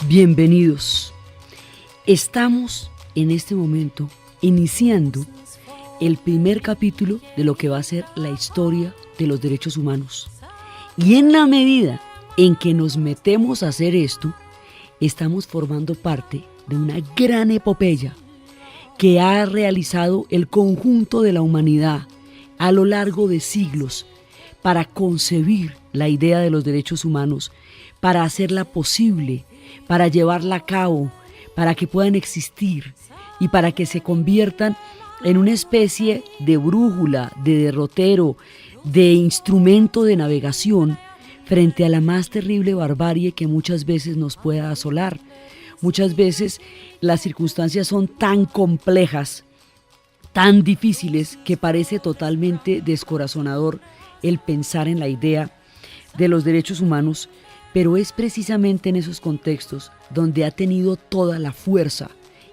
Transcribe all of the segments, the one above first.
Bienvenidos. Estamos en este momento iniciando el primer capítulo de lo que va a ser la historia de los derechos humanos. Y en la medida en que nos metemos a hacer esto, estamos formando parte de una gran epopeya que ha realizado el conjunto de la humanidad a lo largo de siglos para concebir la idea de los derechos humanos, para hacerla posible, para llevarla a cabo, para que puedan existir y para que se conviertan en una especie de brújula, de derrotero, de instrumento de navegación frente a la más terrible barbarie que muchas veces nos pueda asolar. Muchas veces las circunstancias son tan complejas, tan difíciles, que parece totalmente descorazonador el pensar en la idea de los derechos humanos, pero es precisamente en esos contextos donde ha tenido toda la fuerza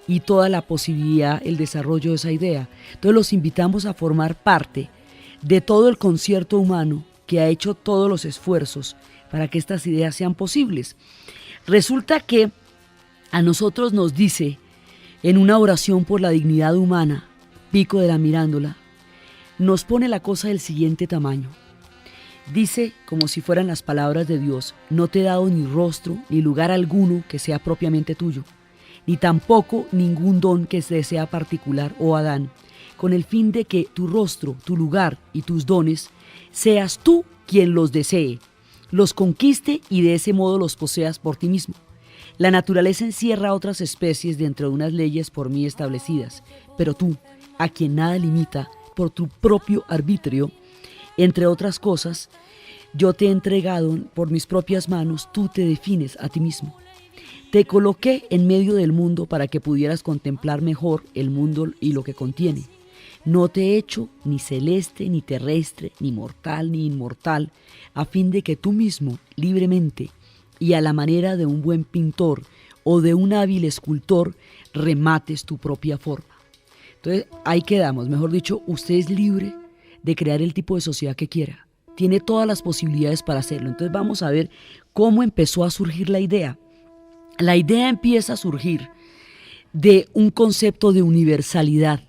y toda la posibilidad el desarrollo de esa idea. Entonces los invitamos a formar parte de todo el concierto humano que ha hecho todos los esfuerzos para que estas ideas sean posibles. Resulta que a nosotros nos dice en una oración por la dignidad humana, Pico de la Mirándola, nos pone la cosa del siguiente tamaño. Dice, como si fueran las palabras de Dios: no te he dado ni rostro ni lugar alguno que sea propiamente tuyo, ni tampoco ningún don que te sea particular, oh Adán, con el fin de que tu rostro, tu lugar y tus dones seas tú quien los desee, los conquiste y de ese modo los poseas por ti mismo. La naturaleza encierra a otras especies dentro de unas leyes por mí establecidas, pero tú, a quien nada limita, por tu propio arbitrio, entre otras cosas, yo te he entregado por mis propias manos, tú te defines a ti mismo. Te coloqué en medio del mundo para que pudieras contemplar mejor el mundo y lo que contiene. No te he hecho ni celeste, ni terrestre, ni mortal, ni inmortal, a fin de que tú mismo, libremente, y a la manera de un buen pintor o de un hábil escultor, remates tu propia forma. Entonces, ahí quedamos. Mejor dicho, usted es libre de crear el tipo de sociedad que quiera. Tiene todas las posibilidades para hacerlo. Entonces vamos a ver cómo empezó a surgir la idea. La idea empieza a surgir de un concepto de universalidad.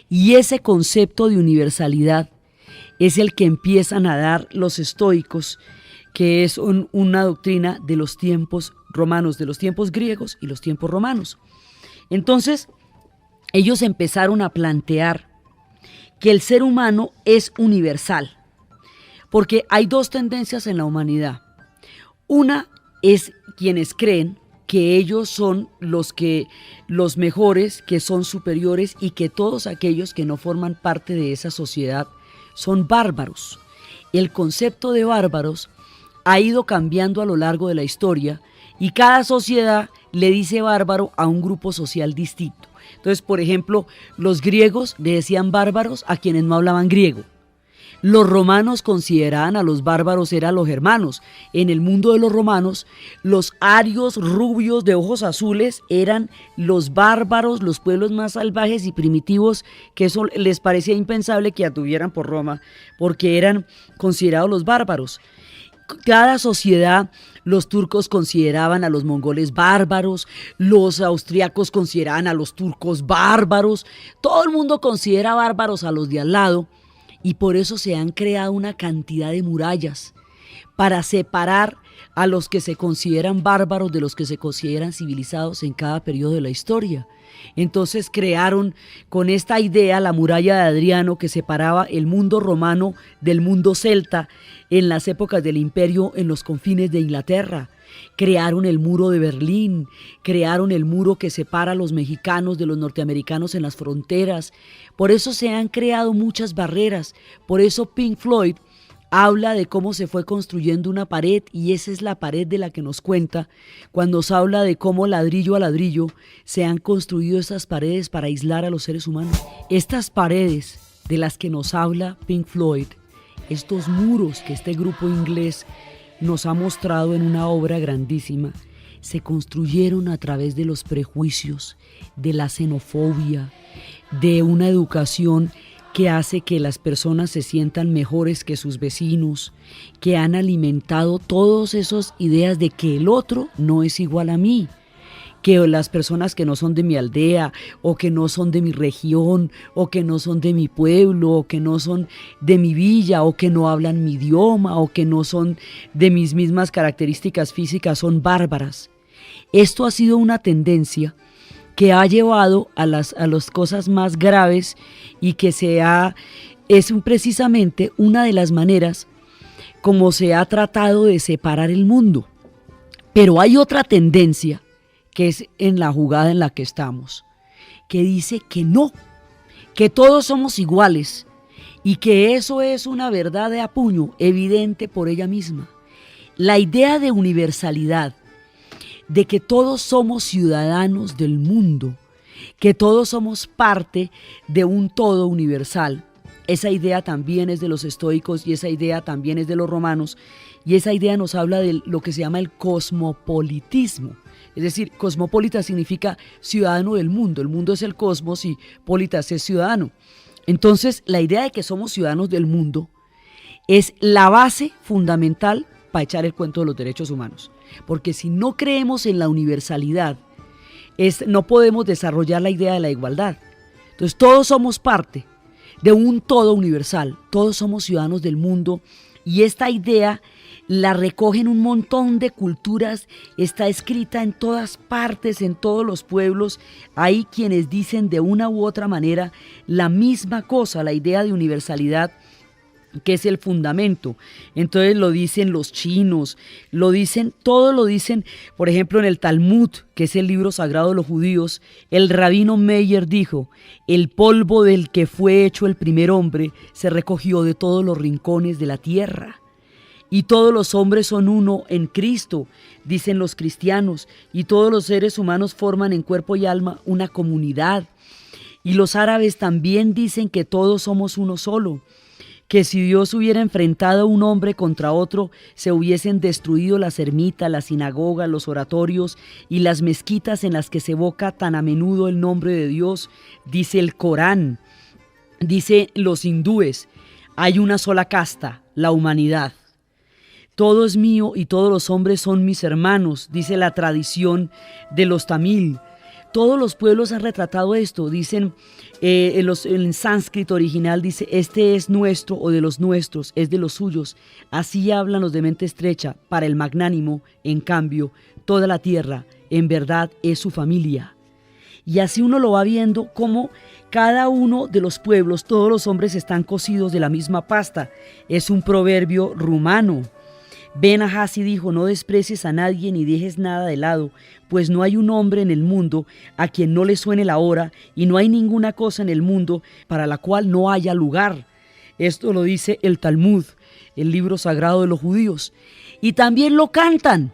Y ese concepto de universalidad es el que empiezan a dar los estoicos, que es una doctrina de los tiempos romanos, de los tiempos griegos y los tiempos romanos. Entonces, ellos empezaron a plantear que el ser humano es universal, porque hay dos tendencias en la humanidad. Una es quienes creen que ellos son los mejores, que son superiores y que todos aquellos que no forman parte de esa sociedad son bárbaros. El concepto de bárbaros ha ido cambiando a lo largo de la historia y cada sociedad le dice bárbaro a un grupo social distinto. Entonces, por ejemplo, los griegos le decían bárbaros a quienes no hablaban griego. Los romanos consideraban a los bárbaros eran los germanos. En el mundo de los romanos, los arios rubios de ojos azules eran los bárbaros, los pueblos más salvajes y primitivos, que eso les parecía impensable que anduvieran por Roma, porque eran considerados los bárbaros. Cada sociedad, los turcos consideraban a los mongoles bárbaros, los austriacos consideraban a los turcos bárbaros, todo el mundo considera bárbaros a los de al lado, y por eso se han creado una cantidad de murallas para separar a los que se consideran bárbaros de los que se consideran civilizados en cada periodo de la historia. Entonces crearon con esta idea la muralla de Adriano, que separaba el mundo romano del mundo celta en las épocas del imperio en los confines de Inglaterra. Crearon el muro de Berlín, crearon el muro que separa a los mexicanos de los norteamericanos en las fronteras. Por eso se han creado muchas barreras, por eso Pink Floyd habla de cómo se fue construyendo una pared, y esa es la pared de la que nos cuenta cuando nos habla de cómo ladrillo a ladrillo se han construido esas paredes para aislar a los seres humanos. Estas paredes de las que nos habla Pink Floyd, estos muros que este grupo inglés nos ha mostrado en una obra grandísima, se construyeron a través de los prejuicios, de la xenofobia, de una educación que hace que las personas se sientan mejores que sus vecinos, que han alimentado todas esas ideas de que el otro no es igual a mí, que las personas que no son de mi aldea, o que no son de mi región, o que no son de mi pueblo, o que no son de mi villa, o que no hablan mi idioma, o que no son de mis mismas características físicas, son bárbaras. Esto ha sido una tendencia que ha llevado a las cosas más graves y que es precisamente una de las maneras como se ha tratado de separar el mundo. Pero hay otra tendencia, que es en la jugada en la que estamos, que dice que no, que todos somos iguales y que eso es una verdad de a puño, evidente por ella misma. La idea de universalidad, de que todos somos ciudadanos del mundo, que todos somos parte de un todo universal. Esa idea también es de los estoicos y esa idea también es de los romanos, y esa idea nos habla de lo que se llama el cosmopolitismo. Es decir, cosmopolita significa ciudadano del mundo. El mundo es el cosmos y politas es ciudadano. Entonces, la idea de que somos ciudadanos del mundo es la base fundamental para echar el cuento de los derechos humanos. Porque si no creemos en la universalidad, no podemos desarrollar la idea de la igualdad. Entonces, todos somos parte de un todo universal. Todos somos ciudadanos del mundo y esta idea la recogen un montón de culturas, está escrita en todas partes, en todos los pueblos. Hay quienes dicen de una u otra manera la misma cosa, la idea de universalidad, que es el fundamento. Entonces lo dicen los chinos, todos lo dicen, por ejemplo en el Talmud, que es el libro sagrado de los judíos, el rabino Meir dijo: el polvo del que fue hecho el primer hombre se recogió de todos los rincones de la tierra. Y todos los hombres son uno en Cristo, dicen los cristianos, y todos los seres humanos forman en cuerpo y alma una comunidad. Y los árabes también dicen que todos somos uno solo, que si Dios hubiera enfrentado a un hombre contra otro, se hubiesen destruido las ermitas, las sinagogas, los oratorios y las mezquitas en las que se evoca tan a menudo el nombre de Dios, dice el Corán. Dice los hindúes: hay una sola casta, la humanidad. Todo es mío y todos los hombres son mis hermanos, dice la tradición de los tamil. Todos los pueblos han retratado esto, dicen en sánscrito original, dice: este es nuestro o de los nuestros, es de los suyos. Así hablan los de mente estrecha. Para el magnánimo, en cambio, toda la tierra en verdad es su familia. Y así uno lo va viendo como cada uno de los pueblos, todos los hombres están cocidos de la misma pasta. Es un proverbio rumano. Ben Ahasi dijo: no desprecies a nadie ni dejes nada de lado, pues no hay un hombre en el mundo a quien no le suene la hora, y no hay ninguna cosa en el mundo para la cual no haya lugar. Esto lo dice el Talmud, el libro sagrado de los judíos. Y también lo cantan.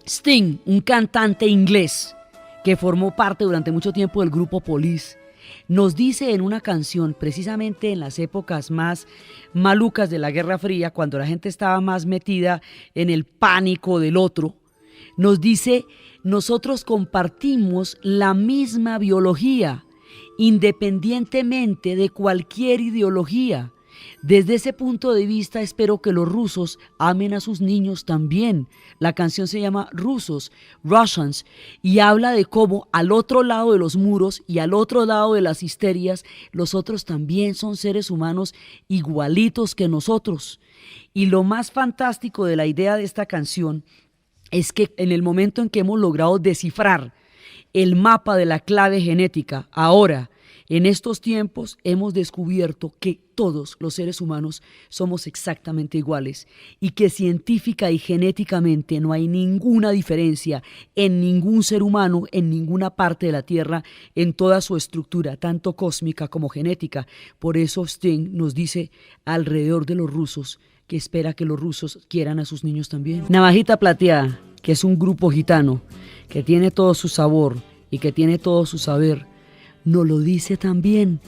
Sting, un cantante inglés que formó parte durante mucho tiempo del grupo Police, nos dice en una canción, precisamente en las épocas más malucas de la Guerra Fría, cuando la gente estaba más metida en el pánico del otro, nos dice: nosotros compartimos la misma biología, independientemente de cualquier ideología. Desde ese punto de vista espero que los rusos amen a sus niños también. La canción se llama Rusos, Russians, y habla de cómo al otro lado de los muros y al otro lado de las histerias, los otros también son seres humanos igualitos que nosotros. Y lo más fantástico de la idea de esta canción es que en el momento en que hemos logrado descifrar el mapa de la clave genética, ahora, en estos tiempos, hemos descubierto que todos los seres humanos somos exactamente iguales y que científica y genéticamente no hay ninguna diferencia en ningún ser humano, en ninguna parte de la Tierra, en toda su estructura, tanto cósmica como genética. Por eso Sting nos dice alrededor de los rusos que espera que los rusos quieran a sus niños también. Navajita Plateada, que es un grupo gitano que tiene todo su sabor y que tiene todo su saber, nos lo dice también,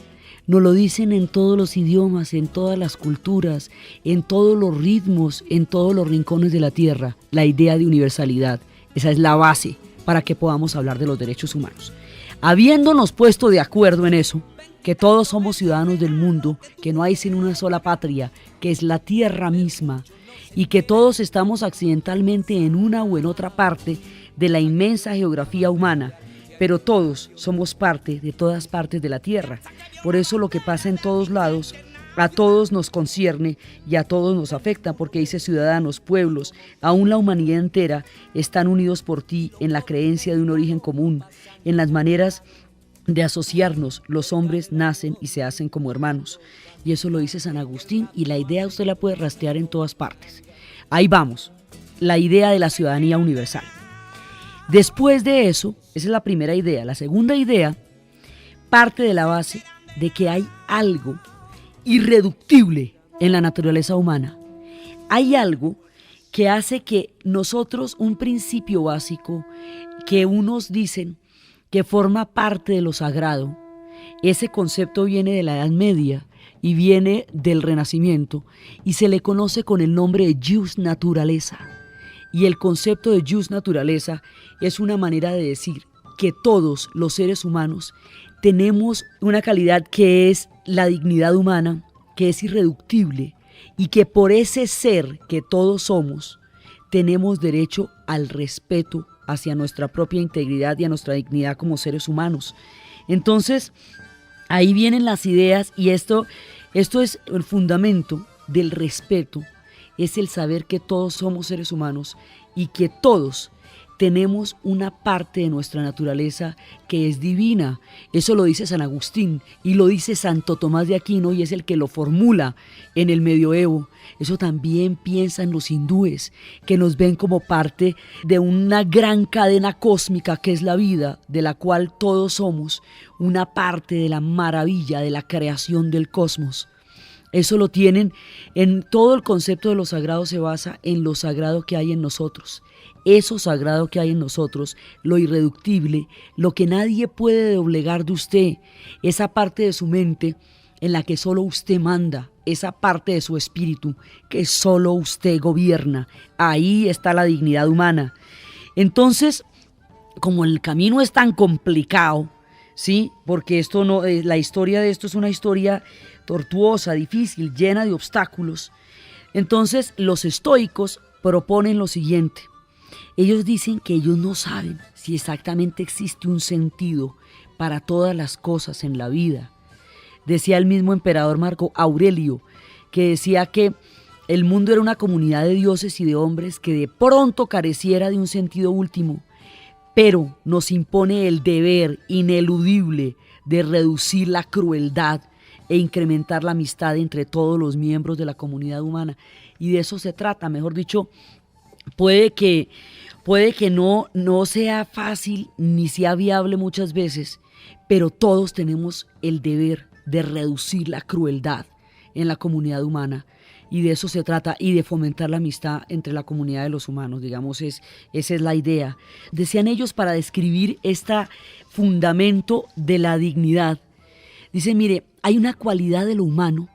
nos lo dicen en todos los idiomas, en todas las culturas, en todos los ritmos, en todos los rincones de la tierra, la idea de universalidad. Esa es la base para que podamos hablar de los derechos humanos. Habiéndonos puesto de acuerdo en eso, que todos somos ciudadanos del mundo, que no hay sino una sola patria, que es la tierra misma, y que todos estamos accidentalmente en una o en otra parte de la inmensa geografía humana, pero todos somos parte de todas partes de la tierra. Por eso lo que pasa en todos lados a todos nos concierne y a todos nos afecta, porque dice ciudadanos, pueblos, aún la humanidad entera están unidos por ti en la creencia de un origen común, en las maneras de asociarnos. Los hombres nacen y se hacen como hermanos. Y eso lo dice San Agustín, y la idea usted la puede rastrear en todas partes. Ahí vamos, la idea de la ciudadanía universal. Después de eso, esa es la primera idea. La segunda idea parte de la base de que hay algo irreductible en la naturaleza humana. Hay algo que hace que nosotros, un principio básico que unos dicen que forma parte de lo sagrado, ese concepto viene de la Edad Media y viene del Renacimiento y se le conoce con el nombre de jus naturaleza. Y el concepto de jus naturaleza es una manera de decir que todos los seres humanos tenemos una calidad que es la dignidad humana, que es irreductible, y que por ese ser que todos somos tenemos derecho al respeto hacia nuestra propia integridad y a nuestra dignidad como seres humanos. Entonces, ahí vienen las ideas, y esto es el fundamento del respeto, es el saber que todos somos seres humanos y que todos tenemos una parte de nuestra naturaleza que es divina. Eso lo dice San Agustín y lo dice Santo Tomás de Aquino, y es el que lo formula en el medioevo. Eso también piensan los hindúes, que nos ven como parte de una gran cadena cósmica que es la vida, de la cual todos somos una parte de la maravilla de la creación del cosmos. Eso lo tienen en todo el concepto de lo sagrado, se basa en lo sagrado que hay en nosotros. Eso sagrado que hay en nosotros, lo irreductible, lo que nadie puede doblegar de usted, esa parte de su mente en la que solo usted manda, esa parte de su espíritu que solo usted gobierna. Ahí está la dignidad humana. Entonces, como el camino es tan complicado, ¿sí? Porque esto no, la historia de esto es una historia tortuosa, difícil, llena de obstáculos. Entonces, los estoicos proponen lo siguiente. Ellos dicen que ellos no saben si exactamente existe un sentido para todas las cosas en la vida. Decía el mismo emperador Marco Aurelio, que decía que el mundo era una comunidad de dioses y de hombres que de pronto careciera de un sentido último, pero nos impone el deber ineludible de reducir la crueldad e incrementar la amistad entre todos los miembros de la comunidad humana. Y de eso se trata. Mejor dicho, puede que no sea fácil ni sea viable muchas veces, pero todos tenemos el deber de reducir la crueldad en la comunidad humana, y de eso se trata, y de fomentar la amistad entre la comunidad de los humanos, digamos, esa es la idea. Decían ellos, para describir este fundamento de la dignidad, dicen, mire, hay una cualidad de lo humano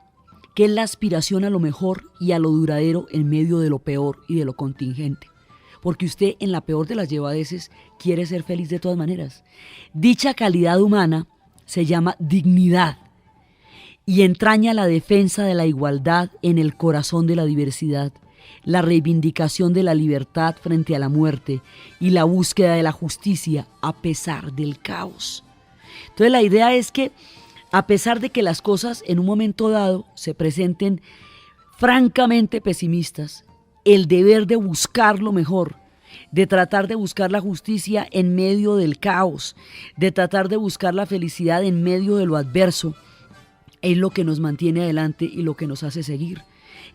que es la aspiración a lo mejor y a lo duradero en medio de lo peor y de lo contingente. Porque usted en la peor de las llevadeces quiere ser feliz de todas maneras. Dicha calidad humana se llama dignidad y entraña la defensa de la igualdad en el corazón de la diversidad, la reivindicación de la libertad frente a la muerte y la búsqueda de la justicia a pesar del caos. Entonces la idea es que a pesar de que las cosas en un momento dado se presenten francamente pesimistas, el deber de buscar lo mejor, de tratar de buscar la justicia en medio del caos, de tratar de buscar la felicidad en medio de lo adverso, es lo que nos mantiene adelante y lo que nos hace seguir.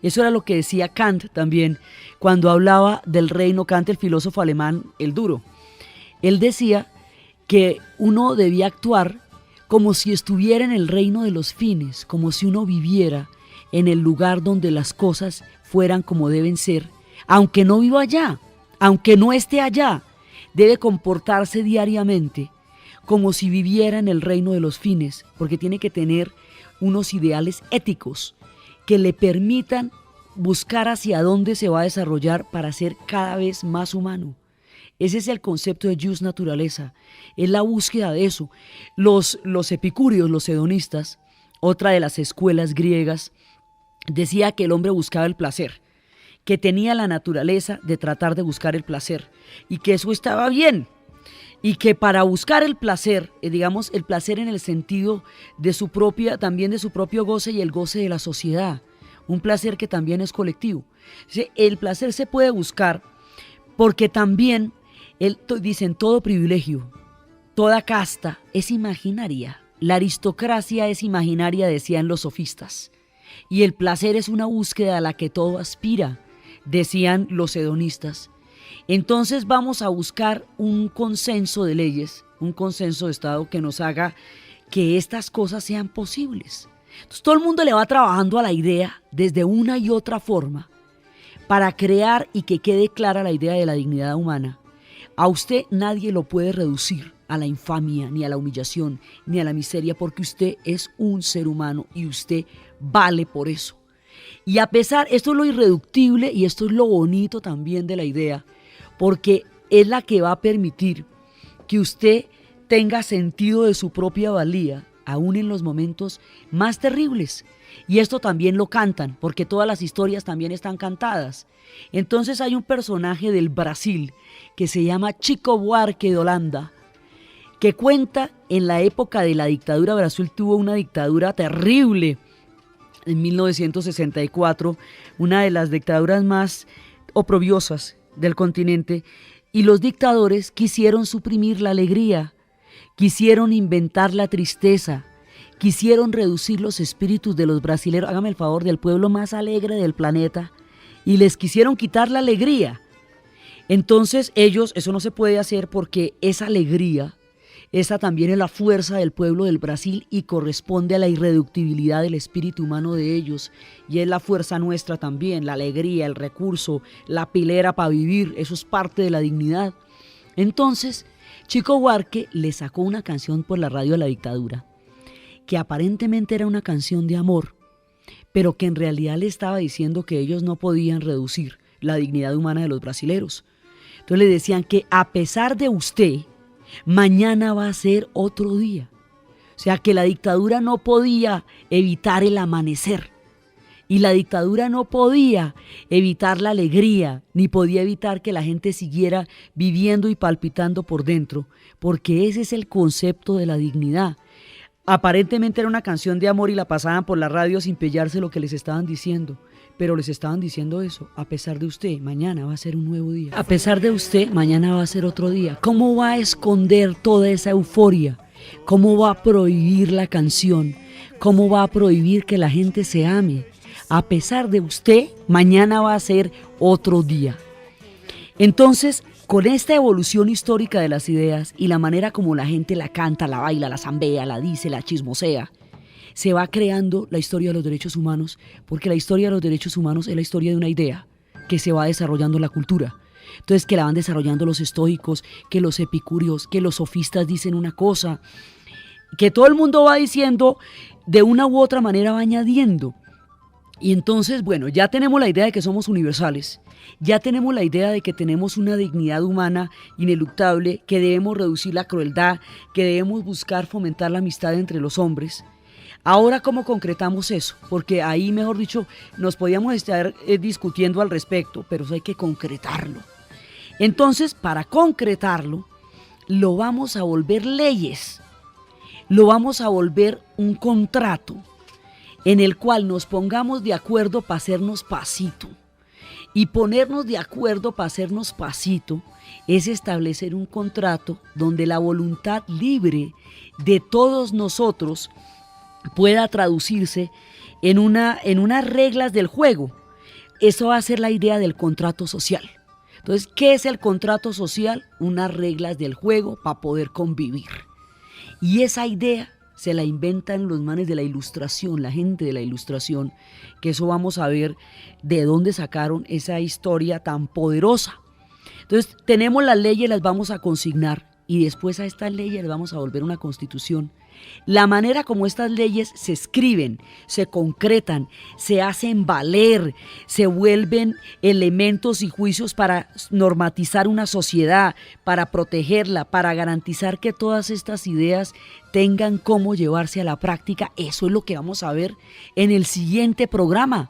Eso era lo que decía Kant también cuando hablaba del reino. Kant, el filósofo alemán, el duro. Él decía que uno debía actuar como si estuviera en el reino de los fines, como si uno viviera en el lugar donde las cosas fueran como deben ser, aunque no viva allá, aunque no esté allá, debe comportarse diariamente como si viviera en el reino de los fines, porque tiene que tener unos ideales éticos que le permitan buscar hacia dónde se va a desarrollar para ser cada vez más humano. Ese es el concepto de jus naturaleza, es la búsqueda de eso. Los epicúreos, los hedonistas, otra de las escuelas griegas, decía que el hombre buscaba el placer, que tenía la naturaleza de tratar de buscar el placer y que eso estaba bien. Y que para buscar el placer, digamos, el placer en el sentido de su propia, también de su propio goce y el goce de la sociedad, un placer que también es colectivo. El placer se puede buscar porque también, dicen, todo privilegio, toda casta es imaginaria. La aristocracia es imaginaria, decían los sofistas. Y el placer es una búsqueda a la que todo aspira, decían los hedonistas. Entonces vamos a buscar un consenso de leyes, un consenso de Estado que nos haga que estas cosas sean posibles. Entonces todo el mundo le va trabajando a la idea desde una y otra forma para crear y que quede clara la idea de la dignidad humana. A usted nadie lo puede reducir a la infamia, ni a la humillación, ni a la miseria, porque usted es un ser humano y usted vale por eso. Y a pesar, esto es lo irreductible y esto es lo bonito también de la idea, porque es la que va a permitir que usted tenga sentido de su propia valía, aún en los momentos más terribles. Y esto también lo cantan, porque todas las historias también están cantadas. Entonces hay un personaje del Brasil que se llama Chico Buarque de Holanda, que cuenta en la época de la dictadura. Brasil tuvo una dictadura terrible en 1964, una de las dictaduras más oprobiosas del continente, y los dictadores quisieron suprimir la alegría, quisieron inventar la tristeza, quisieron reducir los espíritus de los brasileros, hágame el favor, del pueblo más alegre del planeta, y les quisieron quitar la alegría. Entonces ellos, eso no se puede hacer porque esa alegría, esa también es la fuerza del pueblo del Brasil y corresponde a la irreductibilidad del espíritu humano de ellos, y es la fuerza nuestra también, la alegría, el recurso, la pilera para vivir, eso es parte de la dignidad. Entonces, Chico Buarque le sacó una canción por la radio a la dictadura, que aparentemente era una canción de amor, pero que en realidad le estaba diciendo que ellos no podían reducir la dignidad humana de los brasileros. Entonces le decían que a pesar de usted, mañana va a ser otro día. O sea que la dictadura no podía evitar el amanecer. Y la dictadura no podía evitar la alegría, ni podía evitar que la gente siguiera viviendo y palpitando por dentro, porque ese es el concepto de la dignidad. Aparentemente era una canción de amor y la pasaban por la radio sin pillarse lo que les estaban diciendo. Pero les estaban diciendo eso, a pesar de usted, mañana va a ser un nuevo día. A pesar de usted, mañana va a ser otro día. ¿Cómo va a esconder toda esa euforia? ¿Cómo va a prohibir la canción? ¿Cómo va a prohibir que la gente se ame? A pesar de usted, mañana va a ser otro día. Entonces, con esta evolución histórica de las ideas y la manera como la gente la canta, la baila, la zambea, la dice, la chismosea, se va creando la historia de los derechos humanos, porque la historia de los derechos humanos es la historia de una idea que se va desarrollando en la cultura. Entonces, que la van desarrollando los estoicos, que los epicúreos, que los sofistas dicen una cosa, que todo el mundo va diciendo, de una u otra manera va añadiendo. Y entonces, bueno, ya tenemos la idea de que somos universales, ya tenemos la idea de que tenemos una dignidad humana ineluctable, que debemos reducir la crueldad, que debemos buscar fomentar la amistad entre los hombres. Ahora, ¿cómo concretamos eso? Porque ahí, mejor dicho, nos podíamos estar discutiendo al respecto, pero eso hay que concretarlo. Entonces, para concretarlo, lo vamos a volver leyes, lo vamos a volver un contrato en el cual nos pongamos de acuerdo para hacernos pasito. Y ponernos de acuerdo para hacernos pasito es establecer un contrato donde la voluntad libre de todos nosotros pueda traducirse en unas reglas del juego. Eso va a ser la idea del contrato social. Entonces, ¿qué es el contrato social? Unas reglas del juego para poder convivir. Y esa idea se la inventan los manes de la ilustración, la gente de la ilustración, que eso vamos a ver de dónde sacaron esa historia tan poderosa. Entonces, tenemos las leyes, las vamos a consignar y después a estas leyes les vamos a volver una constitución. La manera como estas leyes se escriben, se concretan, se hacen valer, se vuelven elementos y juicios para normatizar una sociedad, para protegerla, para garantizar que todas estas ideas tengan cómo llevarse a la práctica, eso es lo que vamos a ver en el siguiente programa.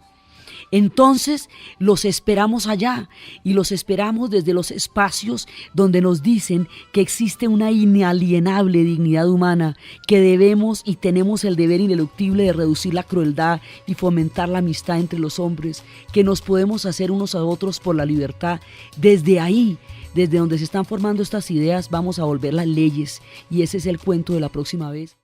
Entonces los esperamos allá y los esperamos desde los espacios donde nos dicen que existe una inalienable dignidad humana, que debemos y tenemos el deber ineluctible de reducir la crueldad y fomentar la amistad entre los hombres, que nos podemos hacer unos a otros por la libertad. Desde ahí, desde donde se están formando estas ideas, vamos a volver las leyes y ese es el cuento de la próxima vez.